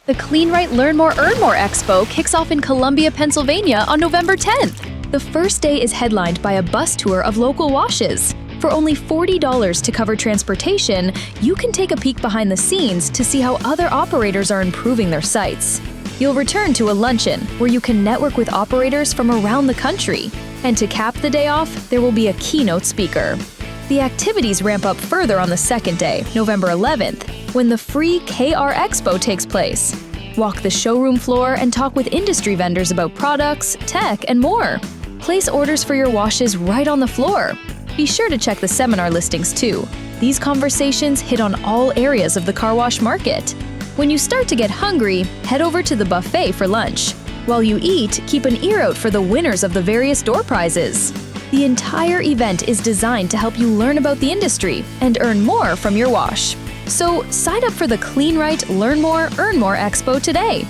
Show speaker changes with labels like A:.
A: The Kleen-Rite Learn More, Earn More Expo kicks off in Columbia, Pennsylvania on November 10th. The first day is headlined by a bus tour of local washes. For only $40 to cover transportation, you can take a peek behind the scenes to see how other operators are improving their sites. You'll return to a luncheon where you can network with operators from around the country. And to cap the day off, there will be a keynote speaker. The activities ramp up further on the second day, November 11th, when the free KR Expo takes place. Walk the showroom floor and talk with industry vendors about products, tech, and more. Place orders for your washes right on the floor. Be sure to check the seminar listings too. These conversations hit on all areas of the car wash market. When you start to get hungry, head over to the buffet for lunch. While you eat, keep an ear out for the winners of the various door prizes. The entire event is designed to help you learn about the industry and earn more from your wash. So sign up for the Kleen-Rite Learn More, Earn More Expo today.